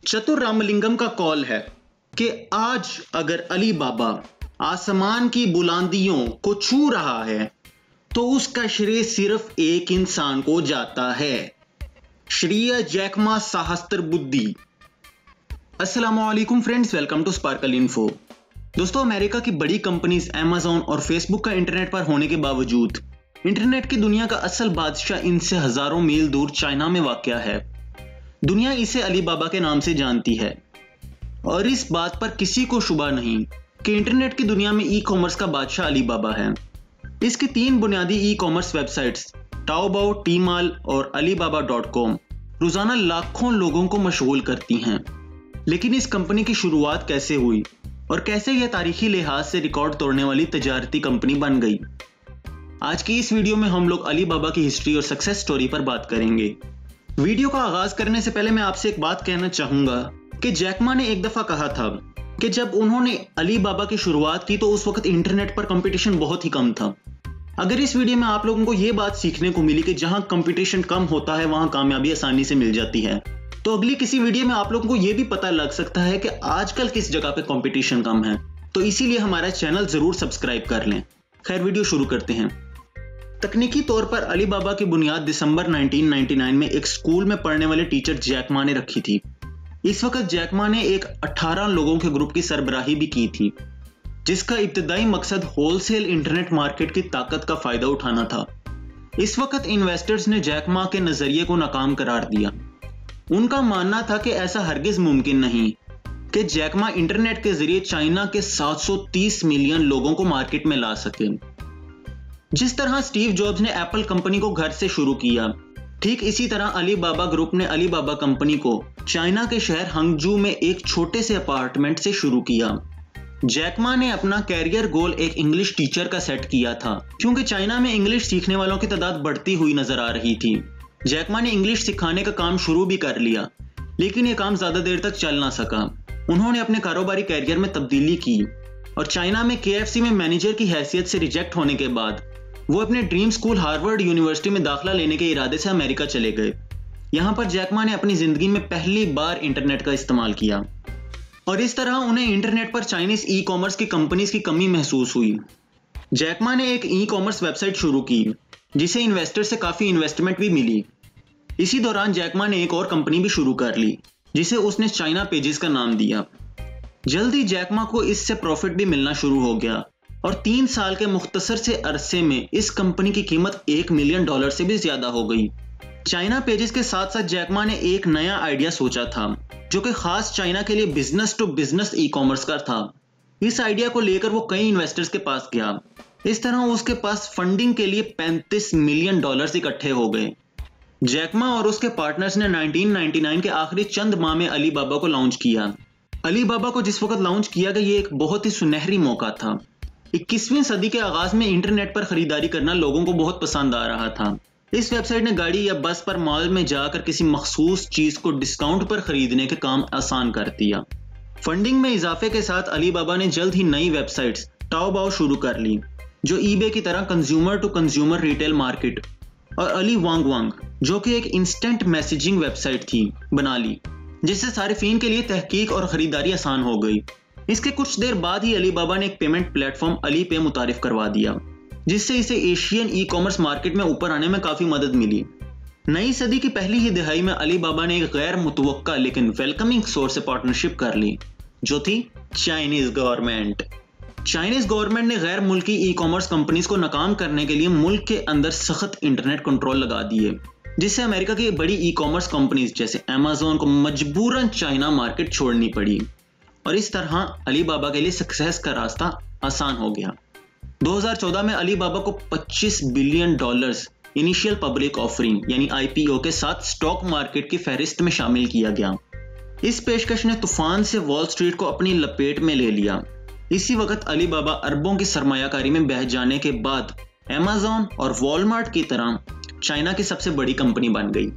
चतुर रामलिंगम का कॉल है कि आज अगर अली बाबा आसमान की बुलंदियों को छू रहा है तो उसका श्रेय सिर्फ एक इंसान को जाता है, श्रेय जैकमा सहस्त्रबुद्धि। अस्सलामु अलैकुम friends, welcome to sparkle info. दोस्तों, अमेरिका की बड़ी कंपनीज अमेज़न और फेसबुक का इंटरनेट पर होने के बावजूद इंटरनेट की दुनिया का असल बादशाह इनसे हजारों मील दूर चाइना में वाक़या है। दुनिया इसे अली बाबा के नाम से जानती है और इस बात पर किसी को शुबा नहीं कि इंटरनेट की दुनिया में ई कॉमर्स का बादशाह अली बाबा है। इसकी 3 बुनियादी ई कॉमर्स वेबसाइट्स ताओबाओ, टीमाल और alibaba.com रोजाना लाखों लोगों को मशगूल करती हैं। लेकिन इस कंपनी की शुरुआत कैसे हुई और कैसे यह तारीखी लिहाज से रिकॉर्ड तोड़ने वाली तजारती कंपनी बन गई, आज की इस वीडियो में हम लोग अली बाबा की हिस्ट्री और सक्सेस स्टोरी पर बात करेंगे। वीडियो का आगाज करने से पहले मैं आपसे एक बात कहना चाहूंगा कि जैकमा ने एक दफा कहा था कि जब उन्होंने अली बाबा की शुरुआत की तो उस वक्त इंटरनेट पर कंपटीशन बहुत ही कम था। अगर इस वीडियो में आप लोगों को यह बात सीखने को मिली कि जहां कंपटीशन कम होता है वहां कामयाबी आसानी से मिल जाती है, तो अगली किसी वीडियो में आप लोगों को यह भी पता लग सकता है कि आजकल किस जगह पे कंपटीशन कम है। तो इसीलिए हमारा चैनल जरूर सब्सक्राइब कर लें। खैर, वीडियो शुरू करते हैं। तकनीकी तौर पर अली बाबा की बुनियाद दिसंबर 1999 में एक स्कूल में पढ़ने वाले टीचर जैकमा ने रखी थी। इस वक्त जैकमा ने एक 18 लोगों के ग्रुप की सरबराही भी की थी, जिसका इब्तदाई मकसद होलसेल इंटरनेट मार्केट की ताकत का फायदा उठाना था। इस वक्त इन्वेस्टर्स ने जैकमा के नजरिए को नाकाम करार दिया। उनका मानना था कि ऐसा हरगिज मुमकिन नहीं कि जैकमा इंटरनेट के जरिए चाइना के 730 मिलियन लोगों को मार्केट में ला सके। जिस तरह स्टीव जॉब्स ने एप्पल कंपनी को घर से शुरू किया, ठीक इसी तरह अली बाबा ग्रुप ने अली बाबा कंपनी को चाइना के शहर हंगजू में एक छोटे से अपार्टमेंट से शुरू किया। जैकमा ने अपना कैरियर गोल एक इंग्लिश टीचर का सेट किया था, क्योंकि चाइना में इंग्लिश सीखने वालों की तादाद बढ़ती हुई नजर आ रही थी। जैकमा ने इंग्लिश सिखाने का काम शुरू भी कर लिया, लेकिन यह काम ज्यादा देर तक चल ना सका। उन्होंने अपने कारोबारी कैरियर में तब्दीली की और चाइना में KFC में मैनेजर की हैसियत से रिजेक्ट होने के बाद वो अपने ड्रीम स्कूल हार्वर्ड यूनिवर्सिटी में दाखिला लेने के इरादे से अमेरिका चले गए। यहां पर जैकमा ने अपनी जिंदगी में पहली बार इंटरनेट का इस्तेमाल किया और इस तरह उन्हें इंटरनेट पर चाइनीज ई कॉमर्स की कंपनीज की कमी महसूस हुई। जैकमा ने एक ई कॉमर्स वेबसाइट शुरू की जिसे इन्वेस्टर से काफी इन्वेस्टमेंट भी मिली। इसी दौरान जैकमा ने एक और कंपनी भी शुरू कर ली जिसे उसने चाइना पेजेस का नाम दिया। जल्दी जैकमा को इससे प्रॉफिट भी मिलना शुरू हो गया और 3 साल के मुख्तसर से अरसे में इस कंपनी की कीमत $1 मिलियन से भी ज्यादा हो गई। चाइना पेजेस के साथ साथ जैकमा ने एक नया आइडिया सोचा था जो कि खास चाइना के लिए business to business e commerce का था। इस आइडिया को लेकर वो कई इन्वेस्टर्स के पास गया। इस तरह उसके पास फंडिंग के लिए $35 मिलियन इकट्ठे हो गए। जैकमा और उसके पार्टनर्स ने 1999 के आखिरी चंद माह में अली बाबा को लॉन्च किया। अली बाबा को जिस वक्त लॉन्च किया गया, ये एक बहुत ही सुनहरी मौका था। 21वीं सदी के आगाज में इंटरनेट पर खरीदारी करना लोगों को बहुत पसंद आ रहा था। इस वेबसाइट ने गाड़ी या बस पर मॉल में जाकर किसी मखसूस चीज को डिस्काउंट पर खरीदने के काम आसान कर दिया। फंडिंग में इजाफे के साथ अली बाबा ने जल्द ही नई वेबसाइट्स ताओबाओ शुरू कर ली, जो ईबे की तरह consumer to consumer retail market, और अली वांग जो कि एक इंस्टेंट मैसेजिंग वेबसाइट थी, बना ली, जिससे सारिफीन के लिए तहकीक और खरीदारी आसान हो गई। इसके कुछ देर बाद ही अली बाबा ने एक पेमेंट प्लेटफॉर्म अली पे मुतारिफ करवा दिया, जिससे इसे एशियन ई कॉमर्स मार्केट में ऊपर आने में काफी मदद मिली। नई सदी की पहली ही दिहाई में अली बाबा ने एक गैर मुतवक्का लेकिन वेलकमिंग सोर्स से पार्टनरशिप कर ली, जो थी चाइनीज गवर्नमेंट। चाइनीज गवर्नमेंट ने गैर मुल्की ई कॉमर्स कंपनीज को नाकाम करने के लिए मुल्क के अंदर सख्त इंटरनेट कंट्रोल लगा दिए, जिससे अमेरिका की बड़ी ई कॉमर्स कंपनीज जैसे अमेज़न को मजबूरन चाइना मार्केट छोड़नी पड़ी और इस तरह अली बाबा के लिए सक्सेस का रास्ता आसान हो गया। 2014 में अली बाबा को $25 बिलियन इनिशियल पब्लिक ऑफरिंग यानी IPO के साथ स्टॉक मार्केट की फहरिस्त में शामिल किया गया। इस पेशकश ने तूफान से वॉल स्ट्रीट को अपनी लपेट में ले लिया। इसी वक्त अली बाबा अरबों की सरमायाकारी में बह जाने के बाद अमेज़न और वॉलमार्ट की तरह चाइना की सबसे बड़ी कंपनी बन गई।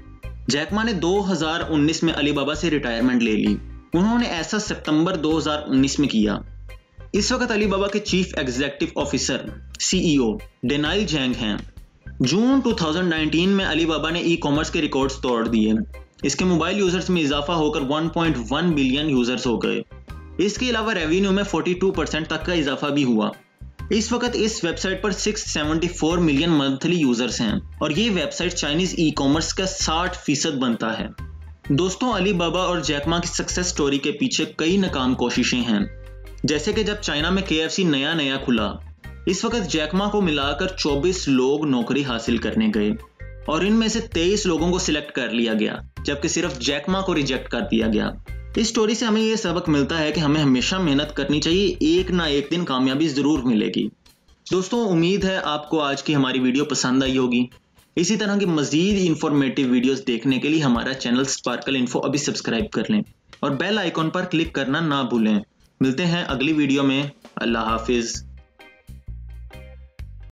जैकमा ने 2019 में अली बाबा से रिटायरमेंट ले ली। उन्होंने ऐसा सितंबर 2019 में किया। इस वक्त अली बाबा के चीफ एग्जीक्यूटिव ऑफिसर CEO डेनाइल जैंग हैं। जून 2019 में अली बाबा ने ई कॉमर्स के रिकॉर्ड्स तोड़ दिए। इसके मोबाइल यूजर्स में इजाफा होकर 1.1 बिलियन यूजर्स हो गए। इसके अलावा रेवेन्यू में 42% तक का इजाफा भी हुआ। इस वक्त इस वेबसाइट पर 674 मिलियन मंथली यूजर्स हैं और ये वेबसाइट चाइनीज ई कॉमर्स का 60% बनता है। दोस्तों, अलीबाबा और जैक मा की सक्सेस स्टोरी के पीछे कई नाकाम कोशिशें हैं। जैसे कि जब चाइना में KFC नया खुला, इस वक्त जैक मा को मिलाकर 24 लोग नौकरी हासिल करने गए और इनमें से 23 लोगों को सिलेक्ट कर लिया गया, जबकि सिर्फ जैक मा को रिजेक्ट कर दिया गया। इस स्टोरी से हमें यह सबक मिलता है कि हमें हमेशा मेहनत करनी चाहिए, एक ना एक दिन कामयाबी जरूर मिलेगी। दोस्तों, उम्मीद है आपको आज की हमारी वीडियो पसंद आई होगी। इसी तरह की मजीद इंफॉर्मेटिव वीडियोस देखने के लिए हमारा चैनल स्पार्कल इन्फो अभी सब्सक्राइब कर लें और बेल आइकॉन पर क्लिक करना ना भूलें। मिलते हैं अगली वीडियो में। अल्लाह हाफिज।